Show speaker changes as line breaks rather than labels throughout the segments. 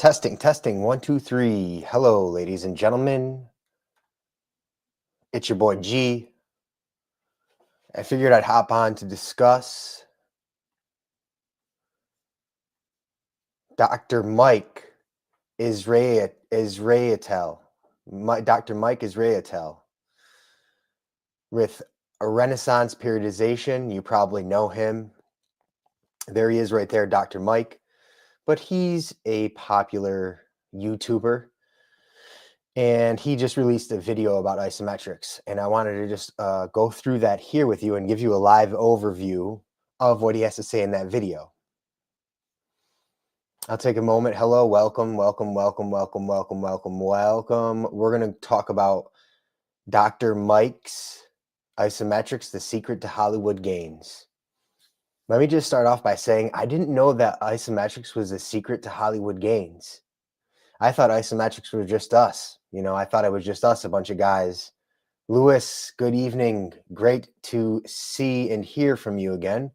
Testing. 1, 2, 3. Hello, ladies and gentlemen. It's your boy G. I figured I'd hop on to discuss Dr. Mike Israetel. Dr. Mike Israetel with a Renaissance periodization. You probably know him. There he is right there, Dr. Mike. But he's a popular YouTuber. And he just released a video about isometrics. And I wanted to just go through that here with you and give you a live overview of what he has to say in that video. I'll take a moment. Hello, welcome. We're going to talk about Dr. Mike's isometrics, the secret to Hollywood gains. Let me just start off by saying I didn't know that isometrics was the secret to Hollywood gains. I thought isometrics were just us. I thought it was just us, a bunch of guys. Lewis, good evening. Great to see and hear from you again.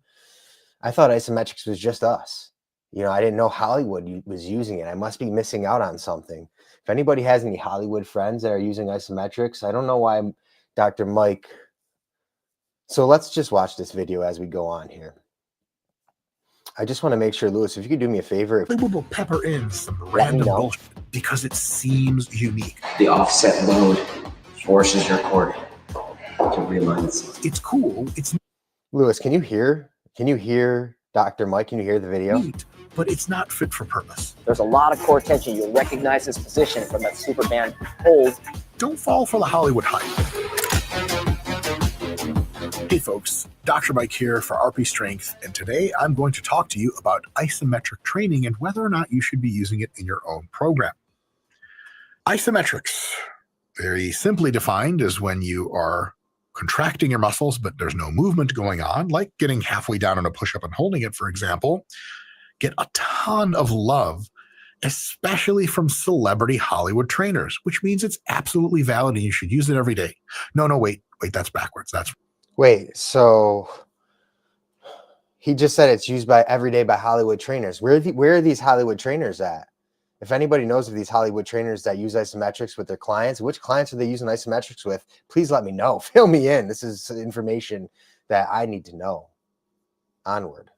I thought isometrics was just us. I didn't know Hollywood was using it. I must be missing out on something. If anybody has any Hollywood friends that are using isometrics, I don't know why Dr. Mike. So let's just watch this video as we go on here. I just want to make sure, Lewis, if you could do me a favor.
We'll pepper in some random bullshit because it seems unique.
The offset load forces your cord to realign itself.
It's cool. It's
Lewis, can you hear Dr. Mike? Can you hear the video?
neat, but it's not fit for purpose.
There's a lot of core tension. You'll recognize this position from that Superman hold.
Don't fall for the Hollywood hype. Hey folks, Dr. Mike here for RP Strength, and today I'm going to talk to you about isometric training and whether or not you should be using it in your own program. Isometrics, very simply defined, is when you are contracting your muscles but there's no movement going on, like getting halfway down on a push-up and holding it, for example, get a ton of love, especially from celebrity Hollywood trainers, which means it's absolutely valid and you should use it every day. No, wait, that's backwards.
Wait, so he just said it's used every day by Hollywood trainers. Where are these Hollywood trainers at? If anybody knows of these Hollywood trainers that use isometrics with their clients, which clients are they using isometrics with? Please let me know. Fill me in. This is information that I need to know. Onward.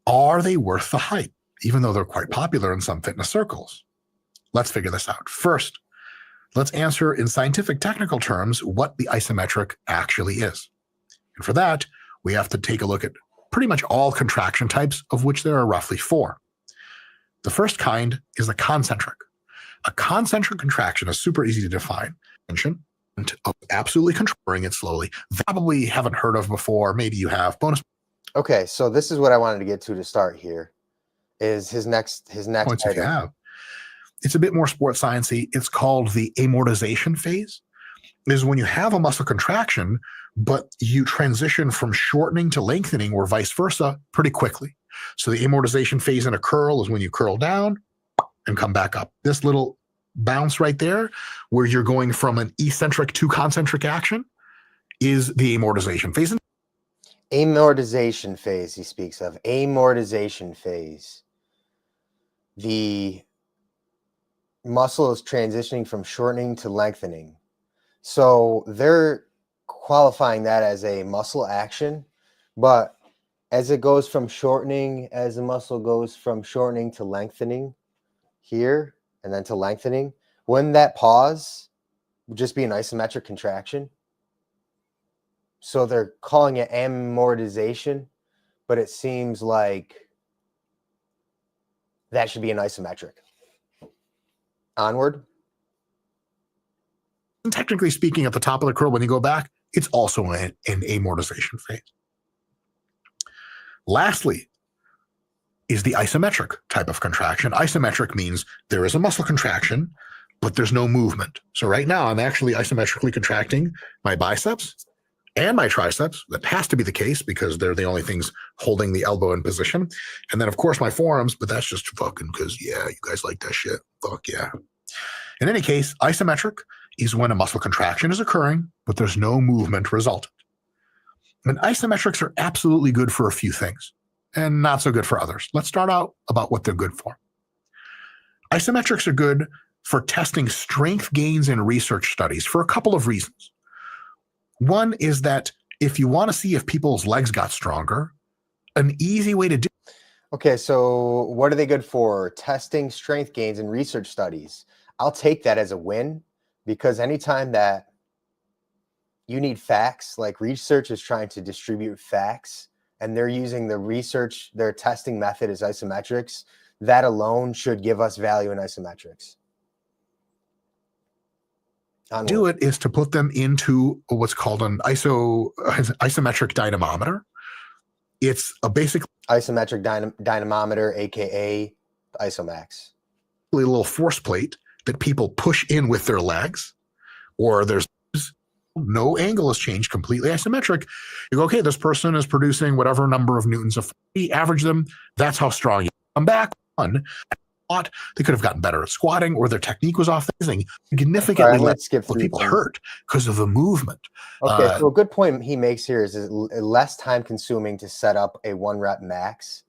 Are they worth the hype, even though they're quite popular in some fitness circles? Let's figure this out. First, let's answer in scientific technical terms what the isometric actually is. And for that, we have to take a look at pretty much all contraction types, of which there are roughly 4. The first kind is a concentric. A concentric contraction is super easy to define. Of absolutely controlling it slowly. Probably haven't heard of before. Maybe you have. Bonus.
Okay, so this is what I wanted to get to start here. Is his next
points if you have. It's a bit more sports sciencey. It's called the amortization phase. Is when you have a muscle contraction, but you transition from shortening to lengthening or vice versa pretty quickly. So the amortization phase in a curl is when you curl down and come back up. This little bounce right there, where you're going from an eccentric to concentric action, is the amortization phase.
Amortization phase he speaks of. Amortization phase. The muscle is transitioning from shortening to lengthening. So they're qualifying that as a muscle action, but as it goes from shortening, as the muscle goes from shortening to lengthening here and then to lengthening, wouldn't that pause would just be an isometric contraction? So they're calling it amortization, but it seems like that should be an isometric. Onward.
Technically speaking, at the top of the curl, when you go back, it's also an amortization phase. Lastly is the isometric type of contraction. Isometric means there is a muscle contraction, but there's no movement. So right now, I'm actually isometrically contracting my biceps and my triceps. That has to be the case because they're the only things holding the elbow in position. And then, of course, my forearms, but that's just fucking because, yeah, you guys like that shit. Fuck yeah. In any case, isometric is when a muscle contraction is occurring, but there's no movement resultant. And isometrics are absolutely good for a few things. and not so good for others. Let's start out about what they're good for. Isometrics are good for testing strength gains in research studies for a couple of reasons. One is that if you want to see if people's legs got stronger, an easy way to do.
Okay, so what are they good for? Testing strength gains in research studies. I'll take that as a win, because anytime that you need facts, like research is trying to distribute facts, and they're using the research, their testing method is isometrics, that alone should give us value in isometrics.
Do it is to put them into what's called an isometric dynamometer. It's a basic
isometric dynamometer, aka Isomax.
A little force plate that people push in with their legs, or there's no angle has changed, completely isometric. You go, okay, this person is producing whatever number of newtons of force, average them. That's how strong you come back. One, they could have gotten better at squatting, or their technique was off. Significantly less people hurt because of the movement.
Okay, so a good point he makes here is less time consuming to set up a 1 rep max.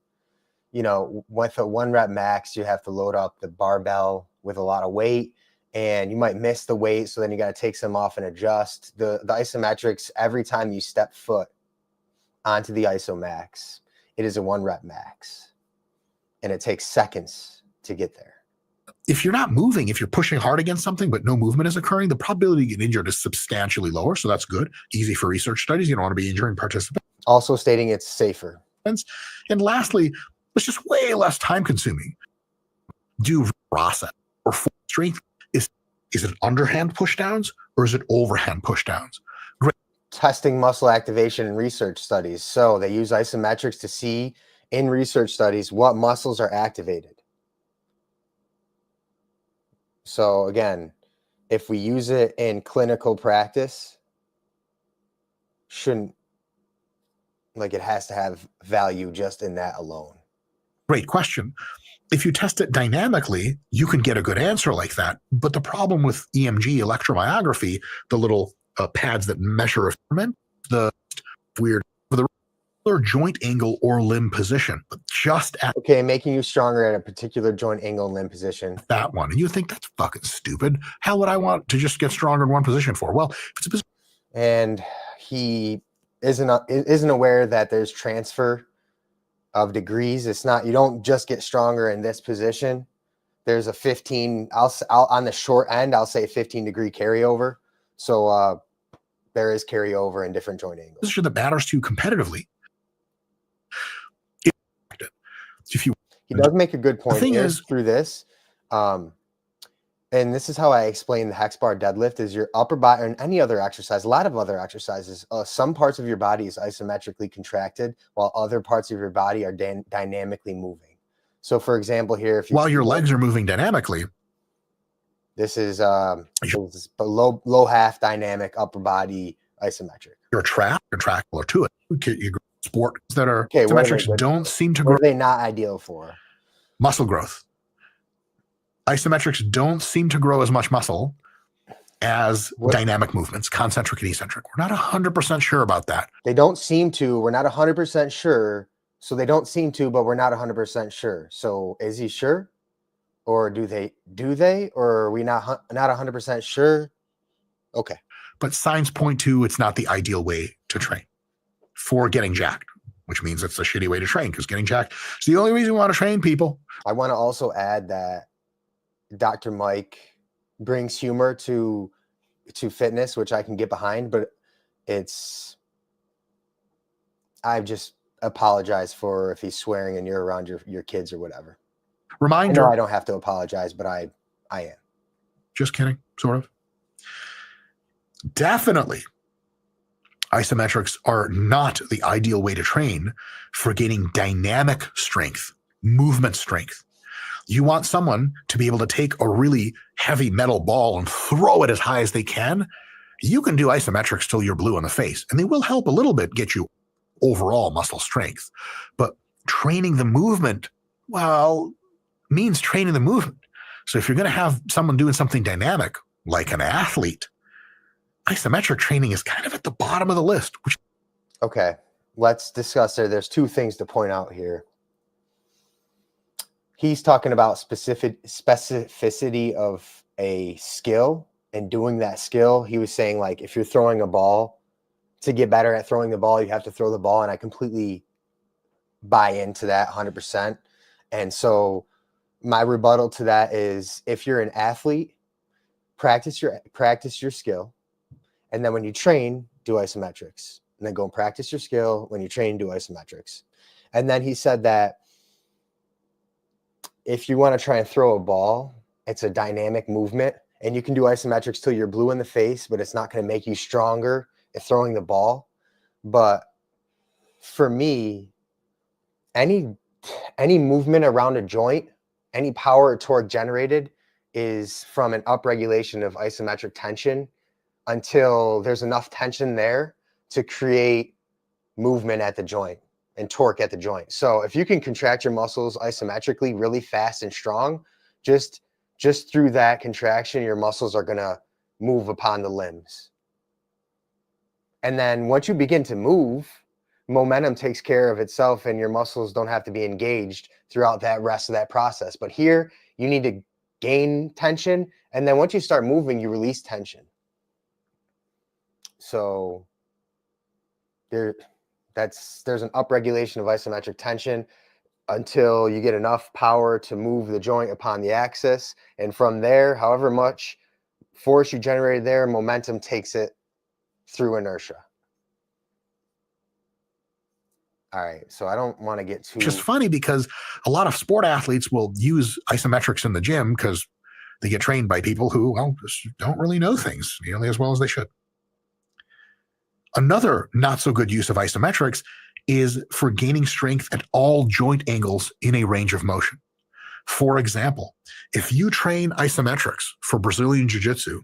You know, with a 1 rep max, you have to load up the barbell with a lot of weight, and you might miss the weight, so then you got to take some off and adjust. The isometrics, every time you step foot onto the isomax, it is a 1 rep max, and it takes seconds to get there.
If you're not moving, if you're pushing hard against something but no movement is occurring, the probability to get injured is substantially lower. So that's good. Easy for research studies. You don't want to be injuring participants.
Also stating it's safer.
And lastly, it's just way less time consuming. Do process or strength. Is it underhand pushdowns or is it overhand pushdowns? Great.
Testing muscle activation in research studies. So they use isometrics to see in research studies what muscles are activated. So again, if we use it in clinical practice, it has to have value just in that alone.
Great question. If you test it dynamically, you can get a good answer like that. But the problem with EMG, electromyography, the little pads that measure the weird for the regular joint angle or limb position, but just at
making you stronger at a particular joint angle and limb position.
That one, and you think that's fucking stupid. How would I want to just get stronger in one position for? Well, if it's a position,
and he isn't aware that there's transfer of degrees. It's not, you don't just get stronger in this position. There's a 15, I'll on the short end, I'll say 15-degree carryover. So there is carryover in different joint angles.
Position that matters to you competitively.
He does make a good point. The thing is, through this, and this is how I explain the hex bar deadlift, is your upper body and any other exercise, a lot of other exercises, some parts of your body is isometrically contracted while other parts of your body are dynamically moving. So for example, here, if you
while your legs are moving dynamically,
this is low half dynamic upper body isometric.
You're trackable to it. You sports that are isometrics don't seem to grow.
What are they not ideal for?
Muscle growth. Isometrics don't seem to grow as much muscle as dynamic movements, concentric and eccentric. We're not 100% sure about that.
They don't seem to. We're not 100% sure. So they don't seem to, but we're not 100% sure. So is he sure? Or do they? Or are we not 100% sure? Okay.
But signs point to it's not the ideal way to train for getting jacked, which means it's a shitty way to train because getting jacked is the only reason we want to train people.
I want to also add that Dr. Mike brings humor to fitness, which I can get behind, but I've just apologized for if he's swearing and you're around your kids or whatever.
Reminder.
I don't have to apologize, but I am.
Just kidding, sort of. Definitely, isometrics are not the ideal way to train for gaining dynamic strength, movement strength. You want someone to be able to take a really heavy metal ball and throw it as high as they can. You can do isometrics till you're blue in the face, and they will help a little bit get you overall muscle strength. But training the movement, well, means training the movement. So if you're going to have someone doing something dynamic, like an athlete, isometric training is kind of at the bottom of the list.
Okay. let's discuss there. There's two things to point out here. He's talking about specificity of a skill and doing that skill. He was saying, like, if you're throwing a ball, to get better at throwing the ball, you have to throw the ball. And I completely buy into that 100%. And so my rebuttal to that is, if you're an athlete, practice your skill. And then when you train, do isometrics. And then go and practice your skill. When you train, do isometrics. And then he said that if you want to try and throw a ball, it's a dynamic movement, and you can do isometrics till you're blue in the face, but it's not going to make you stronger at throwing the ball. But for me, any movement around a joint, any power or torque generated is from an upregulation of isometric tension until there's enough tension there to create movement at the joint and torque at the joint. So if you can contract your muscles isometrically really fast and strong, just through that contraction, your muscles are going to move upon the limbs. And then once you begin to move, momentum takes care of itself and your muscles don't have to be engaged throughout that rest of that process. But here you need to gain tension. And then once you start moving, you release tension. So there's an upregulation of isometric tension until you get enough power to move the joint upon the axis. And from there, however much force you generated there, momentum takes it through inertia. All right, so I don't want to get too...
Which is funny because a lot of sport athletes will use isometrics in the gym because they get trained by people who, well, just don't really know things nearly as well as they should. Another not so good use of isometrics is for gaining strength at all joint angles in a range of motion. For example, if you train isometrics for Brazilian Jiu-Jitsu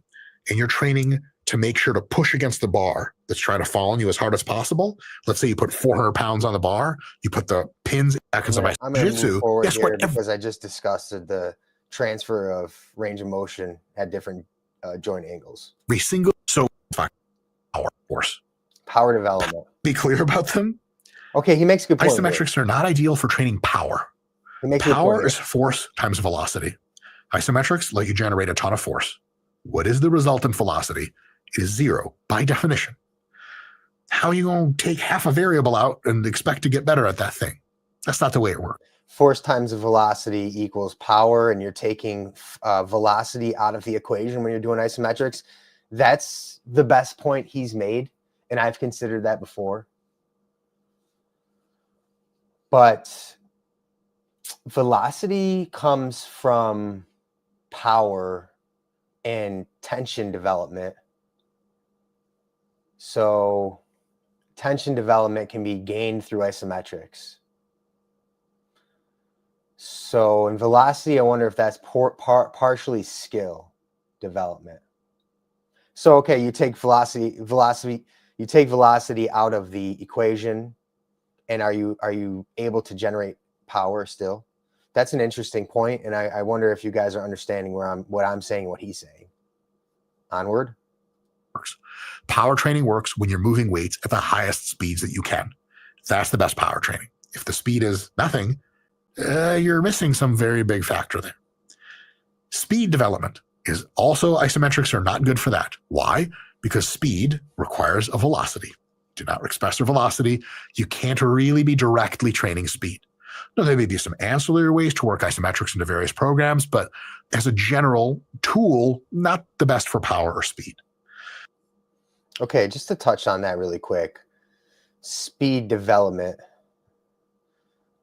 and you're training to make sure to push against the bar that's trying to fall on you as hard as possible, let's say you put 400 pounds on the bar, you put the pins back into
I'm going to move forward
guess
here
what?
because I just discussed the transfer of range of motion at different joint angles.
Every single power force.
Power development.
Be clear about them.
Okay, he makes a good point.
Isometrics are not ideal for training power. Power is force times velocity. Isometrics let you generate a ton of force. What is the resultant velocity? It is zero by definition. How are you going to take half a variable out and expect to get better at that thing? That's not the way it works.
Force times the velocity equals power, and you're taking velocity out of the equation when you're doing isometrics. That's the best point he's made, and I've considered that before. But velocity comes from power and tension development. So tension development can be gained through isometrics. So in velocity, I wonder if that's partially skill development. So, okay, you take velocity out of the equation, and are you able to generate power still? That's an interesting point, and I wonder if you guys are understanding what I'm saying, what he's saying. Onward.
Power training works when you're moving weights at the highest speeds that you can. That's the best power training. If the speed is nothing, you're missing some very big factor there. Speed development is also, isometrics are not good for that. Why? Because speed requires a velocity. Do not express your velocity. You can't really be directly training speed. Now, there may be some ancillary ways to work isometrics into various programs, but as a general tool, not the best for power or speed.
Okay, just to touch on that really quick. Speed development.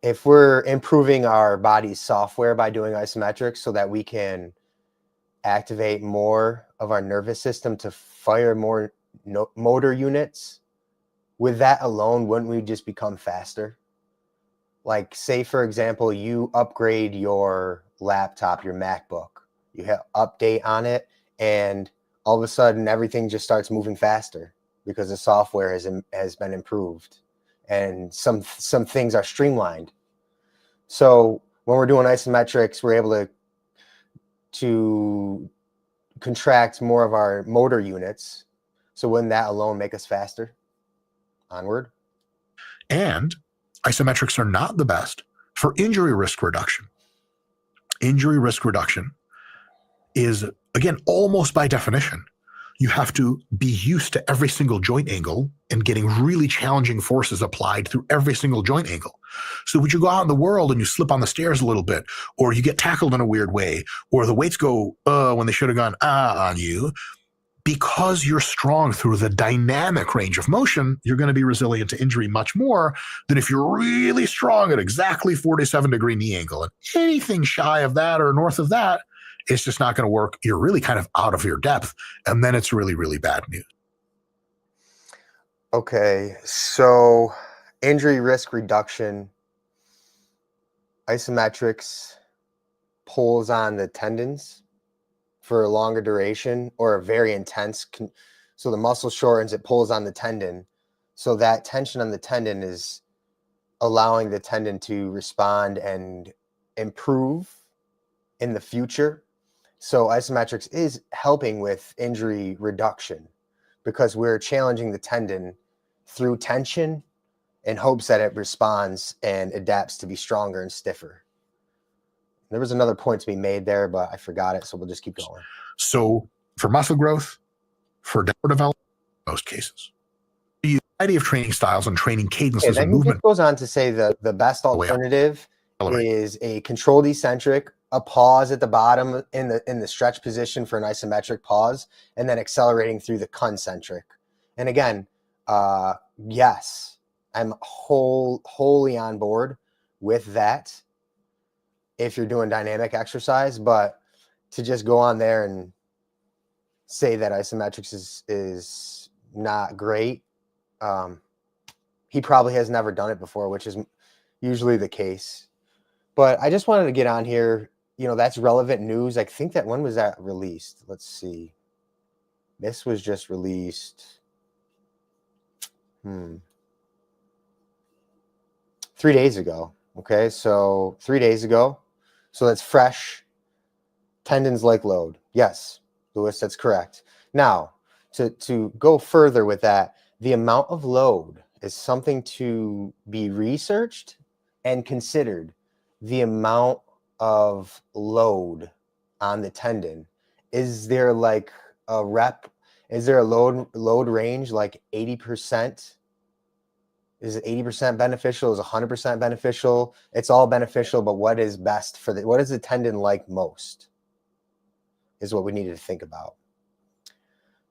If we're improving our body's software by doing isometrics so that we can activate more of our nervous system to fire more motor units, with that alone, wouldn't we just become faster? Like, say, for example, you upgrade your laptop, your MacBook, you have update on it, and all of a sudden everything just starts moving faster because the software has been improved and some things are streamlined. So when we're doing isometrics, we're able to contract more of our motor units. So wouldn't that alone make us faster? Onward.
And isometrics are not the best for injury risk reduction. Injury risk reduction is, again, almost by definition, you have to be used to every single joint angle and getting really challenging forces applied through every single joint angle. So when you go out in the world and you slip on the stairs a little bit, or you get tackled in a weird way, or the weights go when they should have gone on you, because you're strong through the dynamic range of motion, you're going to be resilient to injury much more than if you're really strong at exactly 47-degree knee angle. And anything shy of that or north of that, it's just not going to work. You're really kind of out of your depth. And then it's really, really bad news.
Okay, so injury risk reduction, isometrics pulls on the tendons for a longer duration or a very intense. So the muscle shortens, it pulls on the tendon. So that tension on the tendon is allowing the tendon to respond and improve in the future. So isometrics is helping with injury reduction because we're challenging the tendon through tension in hopes that it responds and adapts to be stronger and stiffer. There was another point to be made there, but I forgot it, so we'll just keep going.
So for muscle growth, for development, in most cases, you use a variety of training styles and training cadences
Then
and
he
movement.
just goes on to say the best alternative is a controlled eccentric, a pause at the bottom in the stretch position for an isometric pause, and then accelerating through the concentric. And again, yes, I'm wholly on board with that if you're doing dynamic exercise, but to just go on there and say that isometrics is not great, he probably has never done it before, which is usually the case. But I just wanted to get on here. You know, that's relevant news. I think that, when was that released? Let's see. This was just released 3 days ago. Okay, so 3 days ago. So that's fresh. Tendons like load. Yes, Lewis, that's correct. Now, to go further with that, the amount of load is something to be researched and considered. The amount of load on the tendon. Is there like a rep? Is there a load range like 80%? Is it 80% beneficial? Is 100% beneficial? It's all beneficial, but what is best for what is the tendon like most is what we needed to think about.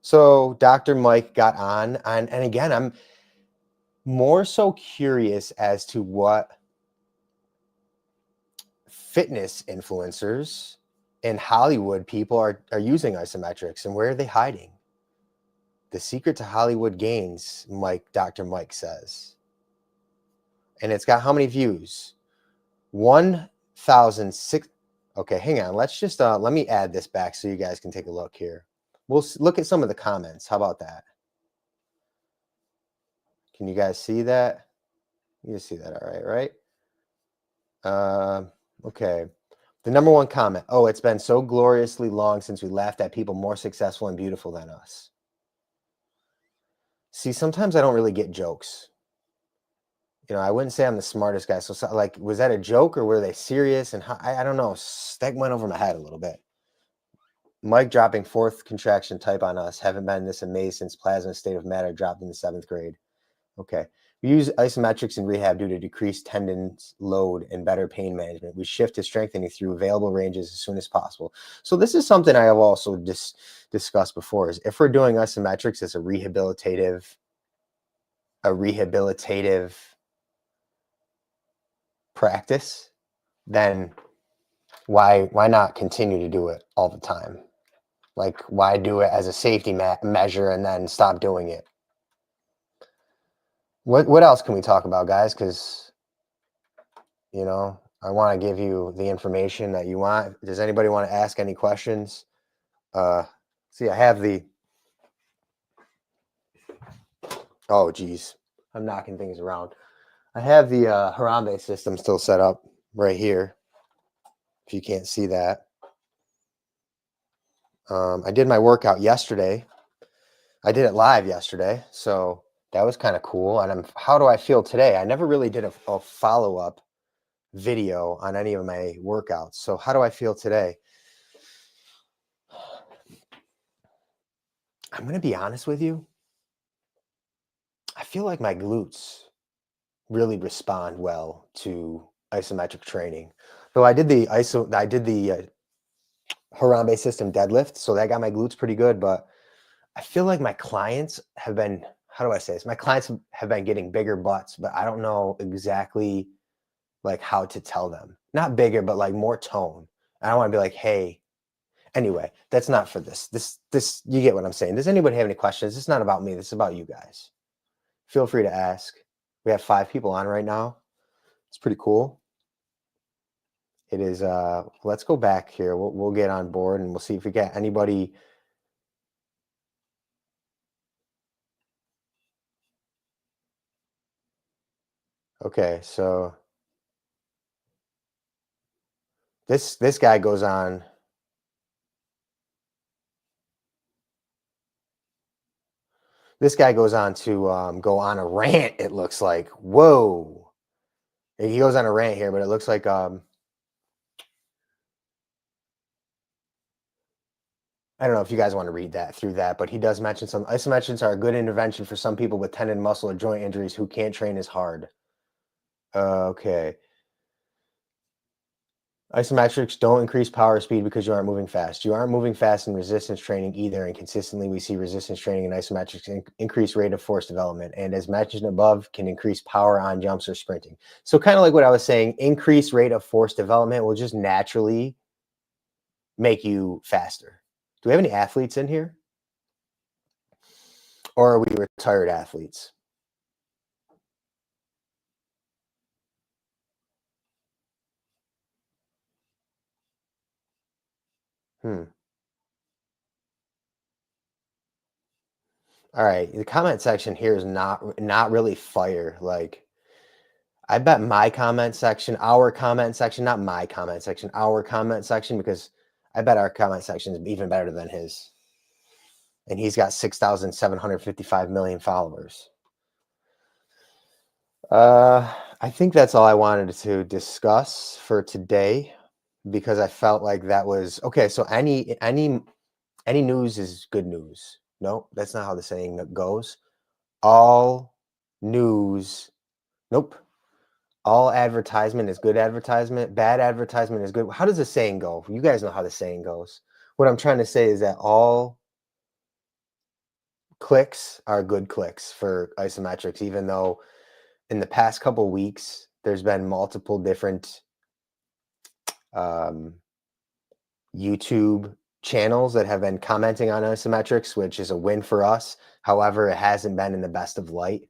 So Dr. Mike got on, and again, I'm more so curious as to what fitness influencers and Hollywood people are using isometrics, and where are they hiding? The secret to Hollywood gains, Dr. Mike says. And it's got how many views? 1,006. Okay, hang on. Let's just let me add this back so you guys can take a look here. We'll look at some of the comments. How about that? Can you guys see that? You see that all right, right? Okay. The number one comment. Oh, it's been so gloriously long since we laughed at people more successful and beautiful than us. See, sometimes I don't really get jokes. You know, I wouldn't say I'm the smartest guy. So like, was that a joke or were they serious? And how, I don't know. That went over my head a little bit. Mike dropping fourth contraction type on us. Haven't been this amazed since plasma state of matter dropped in the 7th grade. Okay. We use isometrics in rehab due to decreased tendons load and better pain management. We shift to strengthening through available ranges as soon as possible. So this is something I have also discussed before, is if we're doing isometrics as a rehabilitative practice, then why not continue to do it all the time? Like, why do it as a safety measure and then stop doing it? What else can we talk about, guys? Because, you know, I want to give you the information that you want. Does anybody want to ask any questions? See, I have the, oh, geez, I'm knocking things around. I have the Harambe system still set up right here, if you can't see that. I did my workout yesterday. I did it live yesterday, so That was kind of cool. And how do I feel today? I never really did a follow-up video on any of my workouts. So how do I feel today? I'm going to be honest with you. I feel like my glutes really respond well to isometric training. Though I did the Harambe system deadlift, so that got my glutes pretty good, but I feel like my clients have been, how do I say this? My clients have been getting bigger butts, but I don't know exactly like how to tell them. Not bigger, but like more tone. I don't want to be like, hey, anyway, that's not for this. This, you get what I'm saying. Does anybody have any questions? It's not about me. This is about you guys. Feel free to ask. We have 5 people on right now. It's pretty cool. It is, let's go back here. We'll get on board and we'll see if we get anybody. Okay, so this guy goes on. This guy goes on to go on a rant, it looks like. Whoa. He goes on a rant here, but it looks like I don't know if you guys want to read that through that, but he does mention some isometrics are a good intervention for some people with tendon, muscle, or joint injuries who can't train as hard. Okay. Isometrics don't increase power or speed because you aren't moving fast. You aren't moving fast in resistance training either, and consistently we see resistance training and isometrics increase rate of force development, and as mentioned above, can increase power on jumps or sprinting. So kind of like what I was saying, increased rate of force development will just naturally make you faster. Do we have any athletes in here? Or are we retired athletes? All right, the comment section here is not really fire. Like, I bet my comment section, our comment section, not my comment section, our comment section, because I bet our comment section is even better than his. And he's got 6,755 million followers. I think that's all I wanted to discuss for today, because I felt like that was okay. So any news is good news. No, that's not how the saying goes. All news, nope. All advertisement is good advertisement. Bad advertisement is good. How does the saying go? You guys know how the saying goes. What I'm trying to say is that all clicks are good clicks for isometrics, even though in the past couple of weeks, there's been multiple different YouTube channels that have been commenting on isometrics, which is a win for us. However, it hasn't been in the best of light.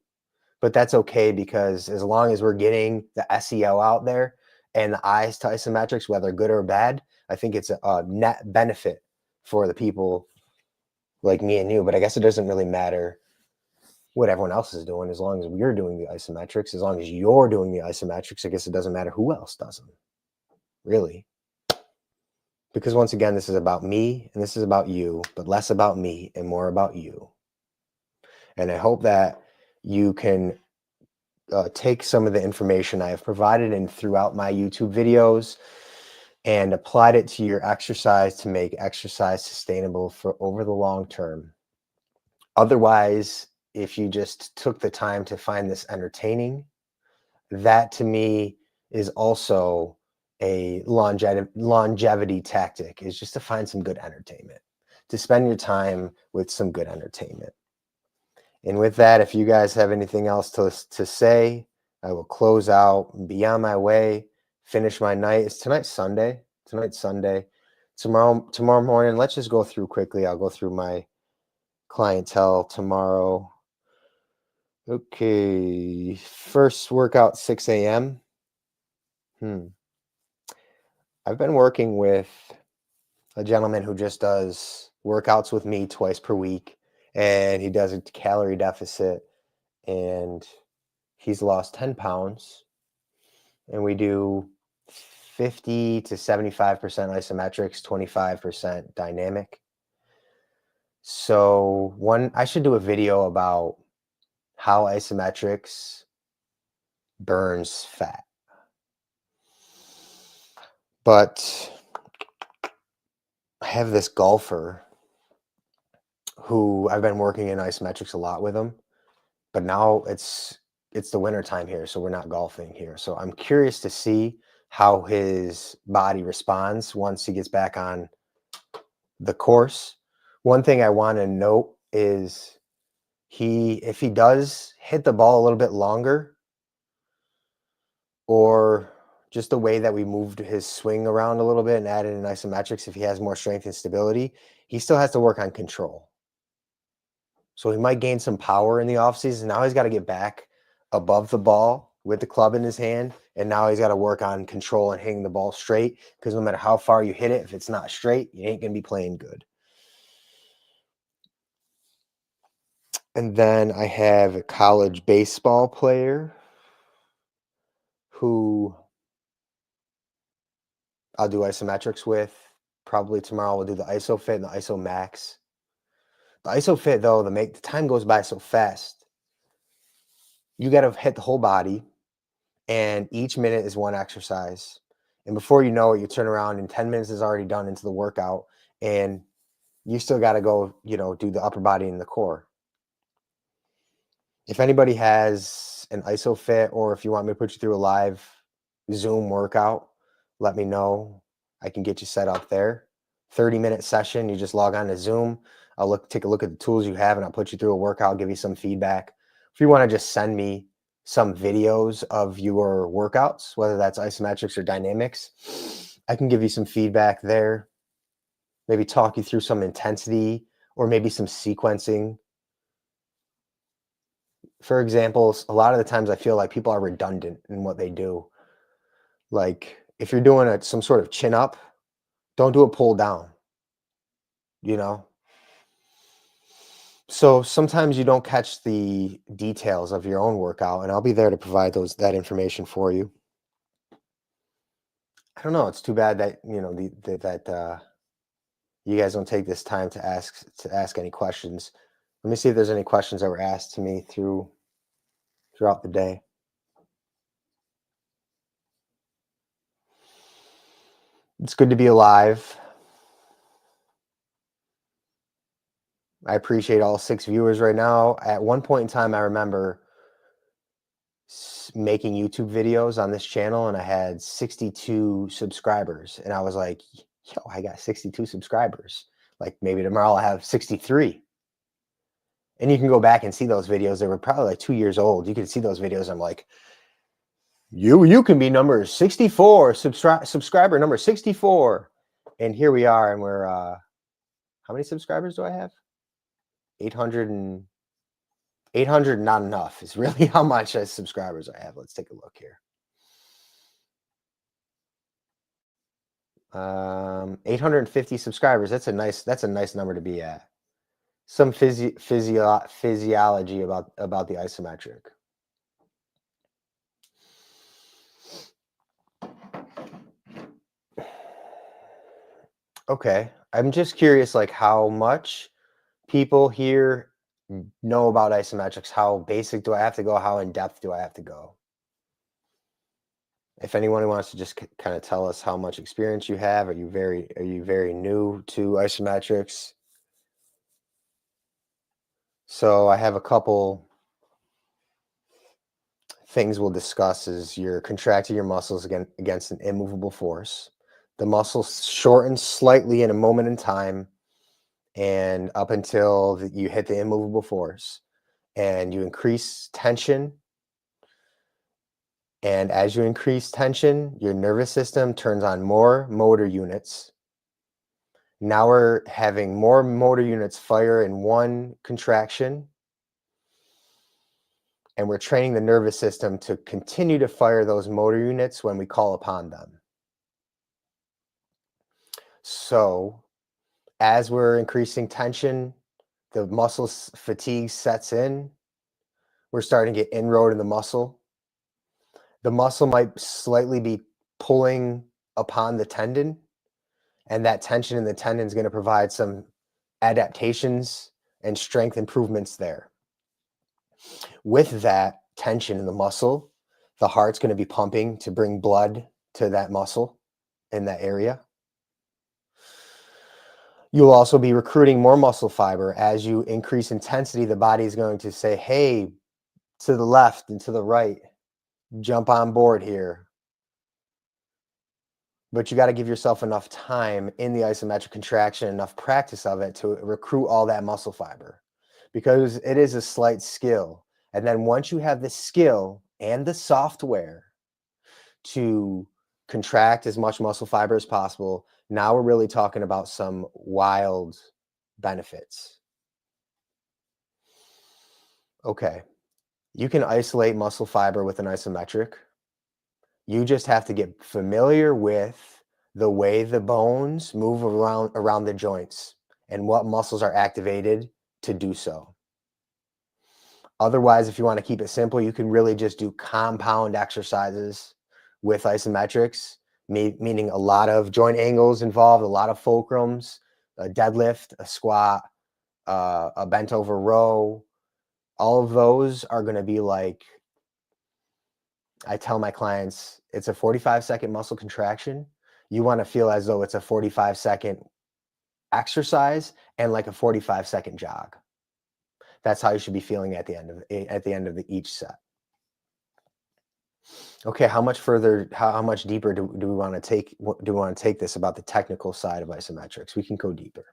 But that's okay, because as long as we're getting the SEO out there and the eyes to isometrics, whether good or bad, I think it's a net benefit for the people like me and you. But I guess it doesn't really matter what everyone else is doing, as long as we're doing the isometrics, as long as you're doing the isometrics. I guess it doesn't matter who else does them, really. Because once again, this is about me and this is about you, but less about me and more about you. And I hope that you can take some of the information I have provided and throughout my YouTube videos and applied it to your exercise to make exercise sustainable for over the long term. Otherwise, if you just took the time to find this entertaining, that to me is also a longevity tactic, is just to find some good entertainment, to spend your time with some good entertainment. And with that, if you guys have anything else to say, I will close out and be on my way, finish my night. Is tonight Sunday? Tonight's Sunday. Tomorrow morning, let's just go through quickly. I'll go through my clientele tomorrow. Okay, first workout 6 a.m. I've been working with a gentleman who just does workouts with me twice per week, and he does a calorie deficit, and he's lost 10 pounds, and we do 50 to 75% isometrics, 25% dynamic. So I should do a video about how isometrics burns fat. But I have this golfer who I've been working in isometrics a lot with him, but now it's the winter time here, so we're not golfing here. So I'm curious to see how his body responds once he gets back on the course. One thing I want to note is if he does hit the ball a little bit longer, or just the way that we moved his swing around a little bit and added in isometrics, if he has more strength and stability, he still has to work on control. So he might gain some power in the offseason. Now he's got to get back above the ball with the club in his hand. And now he's got to work on control and hitting the ball straight, because no matter how far you hit it, if it's not straight, you ain't going to be playing good. And then I have a college baseball player who I'll do isometrics with. Probably tomorrow we'll do the IsoFit and the IsoMax. The IsoFit, though, the time goes by so fast. You got to hit the whole body, and each minute is one exercise. And before you know it, you turn around and 10 minutes is already done into the workout, and you still got to go, do the upper body and the core. If anybody has an IsoFit, or if you want me to put you through a live Zoom workout, let me know. I can get you set up there. 30-minute session. You just log on to Zoom. I'll take a look at the tools you have, and I'll put you through a workout, give you some feedback. If you want to just send me some videos of your workouts, whether that's isometrics or dynamics, I can give you some feedback there. Maybe talk you through some intensity or maybe some sequencing. For example, a lot of the times I feel like people are redundant in what they do. Like if you're doing some sort of chin up, don't do a pull down, So sometimes you don't catch the details of your own workout, and I'll be there to provide that information for you. I don't know. It's too bad that, that you guys don't take this time to ask any questions. Let me see if there's any questions that were asked to me throughout the day. It's good to be alive. I appreciate all 6 viewers right now. At one point in time, I remember making YouTube videos on this channel, and I had 62 subscribers. And I was like, yo, I got 62 subscribers. Like maybe tomorrow I'll have 63. And you can go back and see those videos. They were probably like 2 years old. You can see those videos. I'm like, you can be number 64, subscriber number 64. And here we are, and we're how many subscribers do I have? 800 not enough is really how much subscribers I have. Let's take a look here. 850 subscribers. That's a nice number to be at. Some physiology about the isometric. Okay, I'm just curious, like how much people here know about isometrics. How basic do I have to go? How in depth do I have to go? If anyone wants to just kind of tell us how much experience you have, are you very new to isometrics? So I have a couple things we'll discuss. Is you're contracting your muscles against an immovable force. The muscle shortens slightly in a moment in time, and up until you hit the immovable force, and you increase tension. And as you increase tension, your nervous system turns on more motor units. Now we're having more motor units fire in one contraction. And we're training the nervous system to continue to fire those motor units when we call upon them. So as we're increasing tension, the muscle fatigue sets in. We're starting to get inroad in the muscle. The muscle might slightly be pulling upon the tendon, and that tension in the tendon is going to provide some adaptations and strength improvements there. With that tension in the muscle, the heart's going to be pumping to bring blood to that muscle in that area. You'll also be recruiting more muscle fiber. As you increase intensity, the body is going to say, hey, to the left and to the right, jump on board here. But you got to give yourself enough time in the isometric contraction, enough practice of it to recruit all that muscle fiber, because it is a slight skill. And then once you have the skill and the software to contract as much muscle fiber as possible, now we're really talking about some wild benefits. Okay, you can isolate muscle fiber with an isometric. You just have to get familiar with the way the bones move around the joints and what muscles are activated to do so. Otherwise, if you want to keep it simple, you can really just do compound exercises with isometrics, meaning a lot of joint angles involved, a lot of fulcrums, a deadlift, a squat, a bent over row. All of those are going to be like, I tell my clients, it's a 45-second muscle contraction. You want to feel as though it's a 45-second exercise and like a 45-second jog. That's how you should be feeling at the end of each set. Okay, how much further, how much deeper do we want to take? Do we want to take this about the technical side of isometrics? We can go deeper.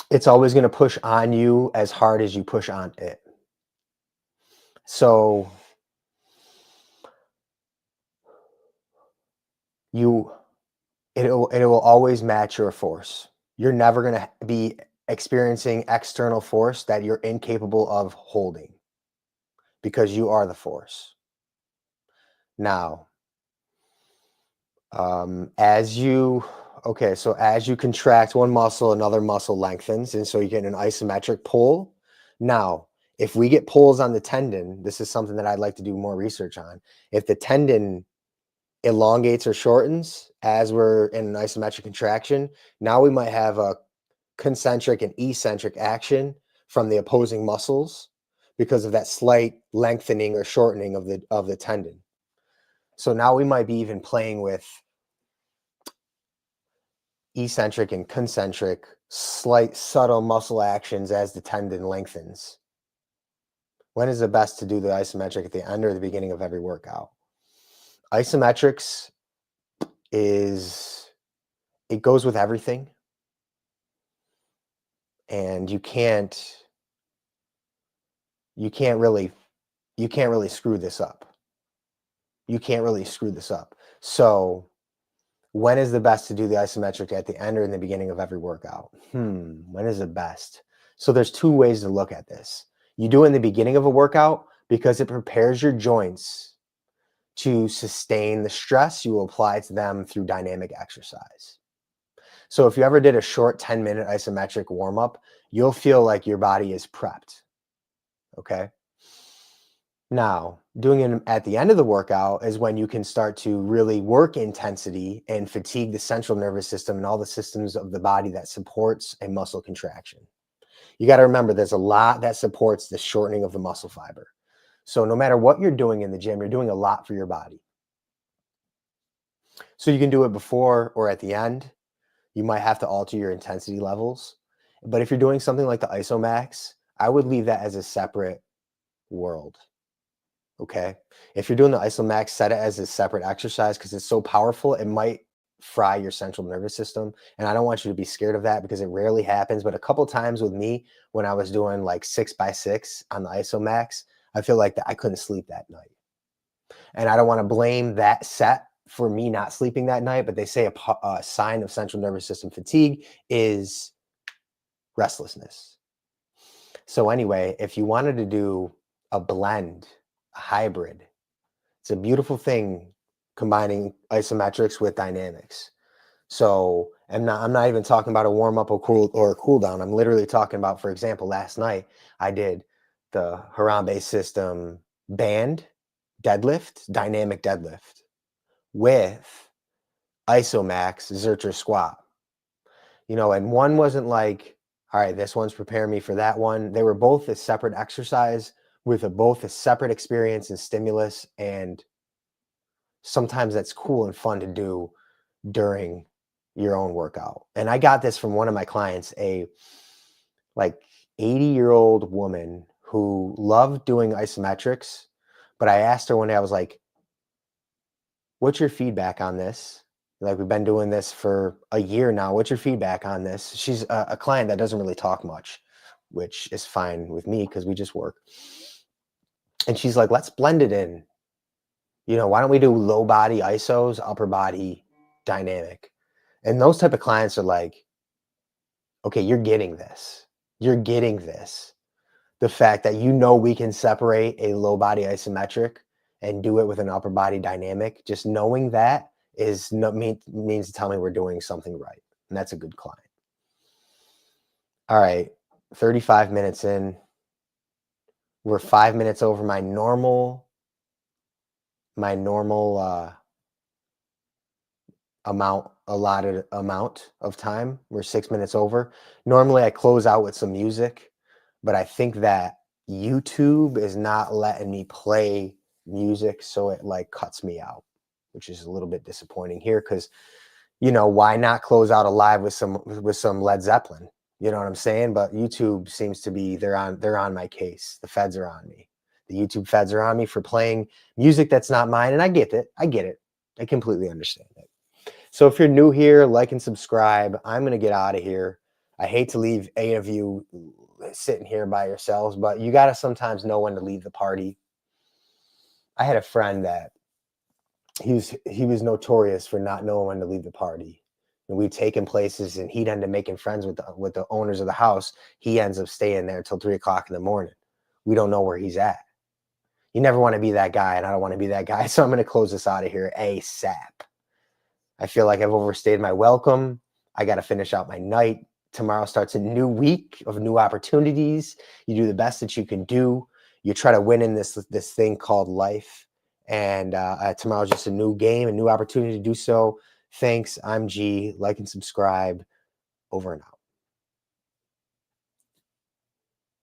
It's always going to push on you as hard as you push on it. So it will always match your force. You're never going to be experiencing external force that you're incapable of holding, because you are the force. Now, as you contract one muscle, another muscle lengthens, and so you get an isometric pull. Now, if we get pulls on the tendon, this is something that I'd like to do more research on. If the tendon elongates or shortens as we're in an isometric contraction, now we might have a concentric and eccentric action from the opposing muscles because of that slight lengthening or shortening of the tendon. So now we might be even playing with eccentric and concentric, slight subtle muscle actions as the tendon lengthens. When is it best to do the isometric, at the end or the beginning of every workout? Isometrics it goes with everything, and you can't really screw this up. You can't really screw this up. So when is the best to do the isometric, at the end or in the beginning of every workout? When is it best? So there's two ways to look at this. You do it in the beginning of a workout because it prepares your joints to sustain the stress you will apply to them through dynamic exercise. So if you ever did a short 10-minute isometric warm-up, you'll feel like your body is prepped. Okay? Now, doing it at the end of the workout is when you can start to really work intensity and fatigue the central nervous system and all the systems of the body that supports a muscle contraction. You got to remember, there's a lot that supports the shortening of the muscle fiber. So no matter what you're doing in the gym, you're doing a lot for your body. So you can do it before or at the end. You might have to alter your intensity levels. But if you're doing something like the Isomax, I would leave that as a separate world. Okay? If you're doing the Isomax, set it as a separate exercise, because it's so powerful, it might fry your central nervous system. And I don't want you to be scared of that, because it rarely happens. But a couple times with me, when I was doing like 6x6 on the Isomax, I feel like that I couldn't sleep that night. And I don't want to blame that set for me not sleeping that night, but they say a sign of central nervous system fatigue is restlessness. So anyway, if you wanted to do a blend, a hybrid, it's a beautiful thing, combining isometrics with dynamics. So I'm not even talking about a warm up or a cool down. I'm literally talking about, for example, last night I did the Harambe system band deadlift, dynamic deadlift, with Isomax Zercher squat. And one wasn't like All right, this one's preparing me for that one. They were both a separate exercise with both a separate experience and stimulus. And sometimes that's cool and fun to do during your own workout. And I got this from one of my clients, a like 80-year-old woman who loved doing isometrics. But I asked her one day, I was like, what's your feedback on this? Like, we've been doing this for a year now. What's your feedback on this? She's a client that doesn't really talk much, which is fine with me because we just work. And she's like, let's blend it in. You know, why don't we do low body isos, upper body dynamic? And those type of clients are like, okay, you're getting this. You're getting this. The fact that we can separate a low body isometric and do it with an upper body dynamic, just knowing that means to tell me we're doing something right. And that's a good client. All right, 35 minutes in. We're 5 minutes over my normal allotted amount of time. We're 6 minutes over. Normally I close out with some music, but I think that YouTube is not letting me play music, so it like cuts me out, which is a little bit disappointing here because, you know, why not close out a live with some Led Zeppelin? You know what I'm saying? But YouTube seems to be, they're on my case. The feds are on me. The YouTube feds are on me for playing music that's not mine. And I get it. I completely understand it. So if you're new here, like and subscribe. I'm going to get out of here. I hate to leave any of you sitting here by yourselves, but you got to sometimes know when to leave the party. I had a friend that he was notorious for not knowing when to leave the party. And we'd take him places and he'd end up making friends with the owners of the house. He ends up staying there till 3 o'clock in the morning. We don't know where he's at. You never want to be that guy, and I don't want to be that guy. So I'm going to close this out of here ASAP. I feel like I've overstayed my welcome. I got to finish out my night. Tomorrow starts a new week of new opportunities. You do the best that you can do. You try to win in this thing called life. And tomorrow's just a new game, a new opportunity to do so. Thanks. I'm G. Like and subscribe. Over and out.